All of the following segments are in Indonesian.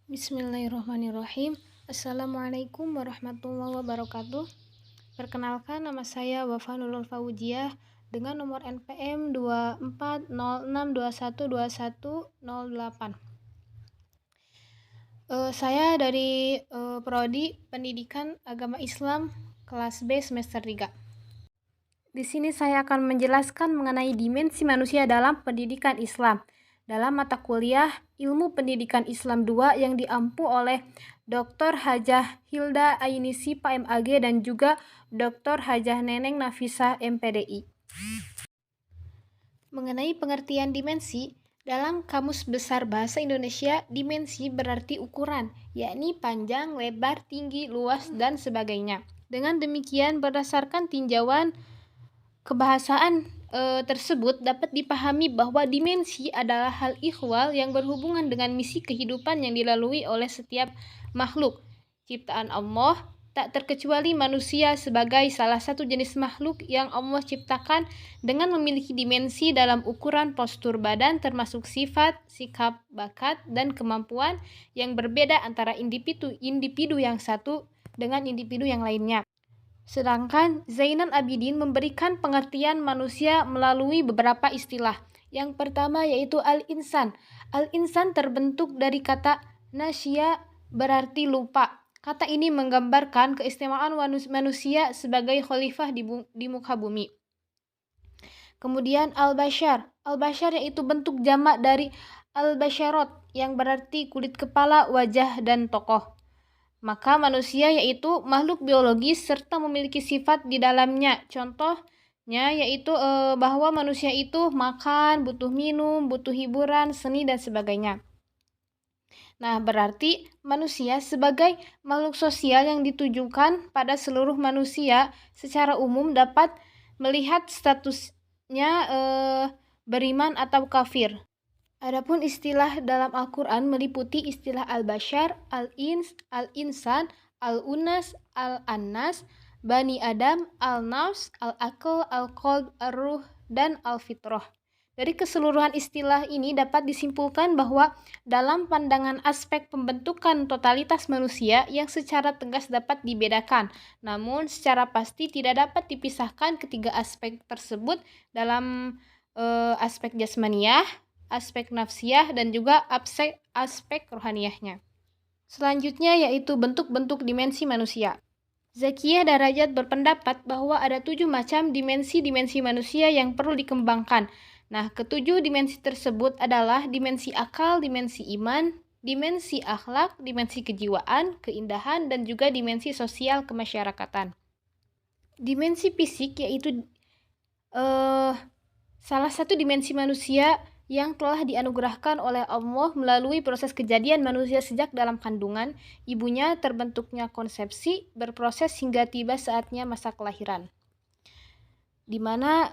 Bismillahirrahmanirrahim. Assalamualaikum warahmatullahi wabarakatuh. Perkenalkan, nama saya Wafa Nurul Fauziah dengan nomor NPM 2406212108. Saya dari Prodi Pendidikan Agama Islam kelas B semester 3. Di sini saya akan menjelaskan mengenai dimensi manusia dalam pendidikan Islam dalam mata kuliah Ilmu Pendidikan Islam 2 yang diampu oleh Dr. Hajah Hilda Ainisi PMAG dan juga Dr. Hajah Neneng Nafisah MPDI. Mengenai pengertian dimensi, dalam Kamus Besar Bahasa Indonesia, dimensi berarti ukuran, yakni panjang, lebar, tinggi, luas, dan sebagainya. Dengan demikian, berdasarkan tinjauan kebahasaan tersebut dapat dipahami bahwa dimensi adalah hal ihwal yang berhubungan dengan misi kehidupan yang dilalui oleh setiap makhluk ciptaan Allah, tak terkecuali manusia sebagai salah satu jenis makhluk yang Allah ciptakan dengan memiliki dimensi dalam ukuran postur badan termasuk sifat, sikap, bakat, dan kemampuan yang berbeda antara individu yang satu dengan individu yang lainnya. Sedangkan Zainal Abidin memberikan pengertian manusia melalui beberapa istilah. Yang pertama yaitu al-insan. Al-insan terbentuk dari kata nasya, berarti lupa. Kata ini menggambarkan keistimewaan manusia sebagai khalifah di muka bumi. Kemudian al-bashar. Al-bashar yaitu bentuk jamak dari al-basharot yang berarti kulit kepala, wajah, dan tokoh. Maka manusia yaitu makhluk biologis serta memiliki sifat di dalamnya. Contohnya yaitu bahwa manusia itu makan, butuh minum, butuh hiburan, seni, dan sebagainya. Nah, berarti manusia sebagai makhluk sosial yang ditujukan pada seluruh manusia secara umum dapat melihat statusnya beriman atau kafir. Adapun istilah dalam Al-Quran meliputi istilah al-bashar, al-ins, al-insan, al-unas, al-annas, bani adam, al-nafs, al-aql, al-qalb, ar-ruh, dan al-fitrah. Dari keseluruhan istilah ini dapat disimpulkan bahwa dalam pandangan aspek pembentukan totalitas manusia yang secara tegas dapat dibedakan, namun secara pasti tidak dapat dipisahkan ketiga aspek tersebut dalam aspek jasmaniah, aspek nafsiyah, dan juga aspek rohaniyahnya. Selanjutnya yaitu bentuk-bentuk dimensi manusia. Zakiyah Darajat berpendapat bahwa ada 7 macam dimensi manusia yang perlu dikembangkan. Nah, ketujuh dimensi tersebut adalah dimensi akal, dimensi iman, dimensi akhlak, dimensi kejiwaan, keindahan, dan juga dimensi sosial kemasyarakatan. Dimensi fisik yaitu salah satu dimensi manusia yang telah dianugerahkan oleh Allah melalui proses kejadian manusia sejak dalam kandungan ibunya, terbentuknya konsepsi, berproses hingga tiba saatnya masa kelahiran, di mana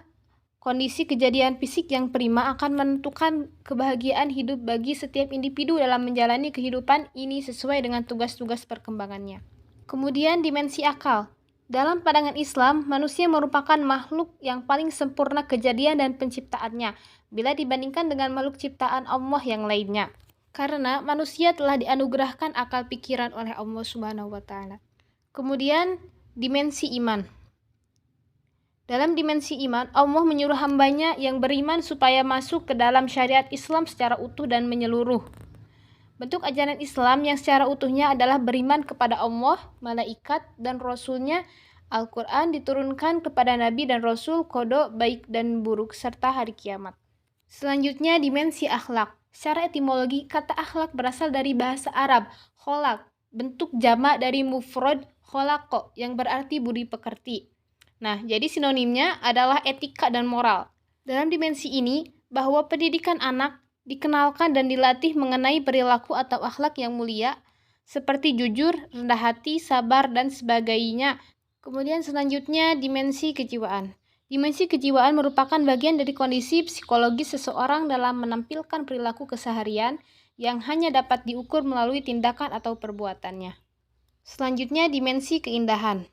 kondisi kejadian fisik yang prima akan menentukan kebahagiaan hidup bagi setiap individu dalam menjalani kehidupan ini sesuai dengan tugas-tugas perkembangannya. Kemudian dimensi akal. Dalam pandangan Islam, manusia merupakan makhluk yang paling sempurna kejadian dan penciptaannya bila dibandingkan dengan makhluk ciptaan Allah yang lainnya. Karena manusia telah dianugerahkan akal pikiran oleh Allah Subhanahu wa taala. Kemudian dimensi iman. Dalam dimensi iman, Allah menyuruh hambanya yang beriman supaya masuk ke dalam syariat Islam secara utuh dan menyeluruh. Bentuk ajaran Islam yang secara utuhnya adalah beriman kepada Allah, malaikat, dan Rasul-Nya. Al-Quran diturunkan kepada Nabi dan Rasul, qada baik dan buruk, serta hari kiamat. Selanjutnya dimensi akhlak. Secara etimologi, kata akhlak berasal dari bahasa Arab, kholak, bentuk jamak dari mufrad kholako, yang berarti budi pekerti. Nah, jadi sinonimnya adalah etika dan moral. Dalam dimensi ini, bahwa pendidikan anak dikenalkan dan dilatih mengenai perilaku atau akhlak yang mulia, seperti jujur, rendah hati, sabar, dan sebagainya. Kemudian selanjutnya dimensi kejiwaan. Dimensi kejiwaan merupakan bagian dari kondisi psikologis seseorang dalam menampilkan perilaku keseharian yang hanya dapat diukur melalui tindakan atau perbuatannya. Selanjutnya dimensi keindahan.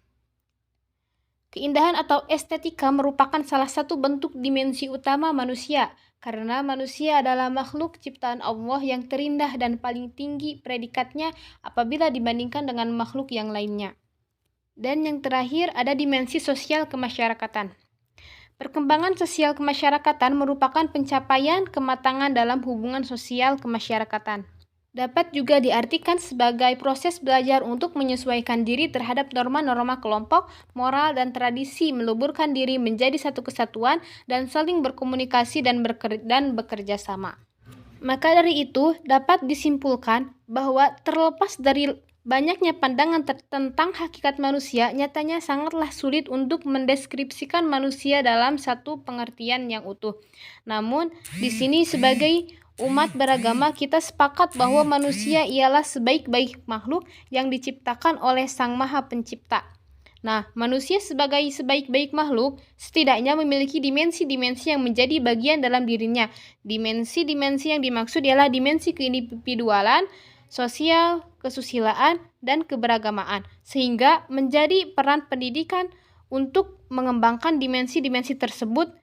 Keindahan atau estetika merupakan salah satu bentuk dimensi utama manusia, karena manusia adalah makhluk ciptaan Allah yang terindah dan paling tinggi predikatnya apabila dibandingkan dengan makhluk yang lainnya. Dan yang terakhir ada dimensi sosial kemasyarakatan. Perkembangan sosial kemasyarakatan merupakan pencapaian kematangan dalam hubungan sosial kemasyarakatan. Dapat juga diartikan sebagai proses belajar untuk menyesuaikan diri terhadap norma-norma kelompok, moral, dan tradisi, meluburkan diri menjadi satu kesatuan, dan saling berkomunikasi dan bekerja sama. Maka dari itu, dapat disimpulkan bahwa terlepas dari banyaknya pandangan tentang hakikat manusia, nyatanya sangatlah sulit untuk mendeskripsikan manusia dalam satu pengertian yang utuh. Namun, di sini sebagai umat beragama kita sepakat bahwa manusia ialah sebaik-baik makhluk yang diciptakan oleh Sang Maha Pencipta. Nah, manusia sebagai sebaik-baik makhluk setidaknya memiliki dimensi-dimensi yang menjadi bagian dalam dirinya. Dimensi-dimensi yang dimaksud ialah dimensi keindividualan, sosial, kesusilaan, dan keberagamaan. Sehingga menjadi peran pendidikan untuk mengembangkan dimensi-dimensi tersebut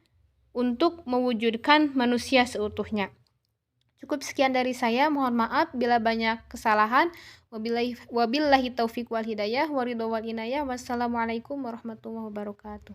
untuk mewujudkan manusia seutuhnya. Cukup sekian dari saya, mohon maaf bila banyak kesalahan. Wabillahi taufiq wal hidayah, waridho wal inayah. Wassalamualaikum warahmatullahi wabarakatuh.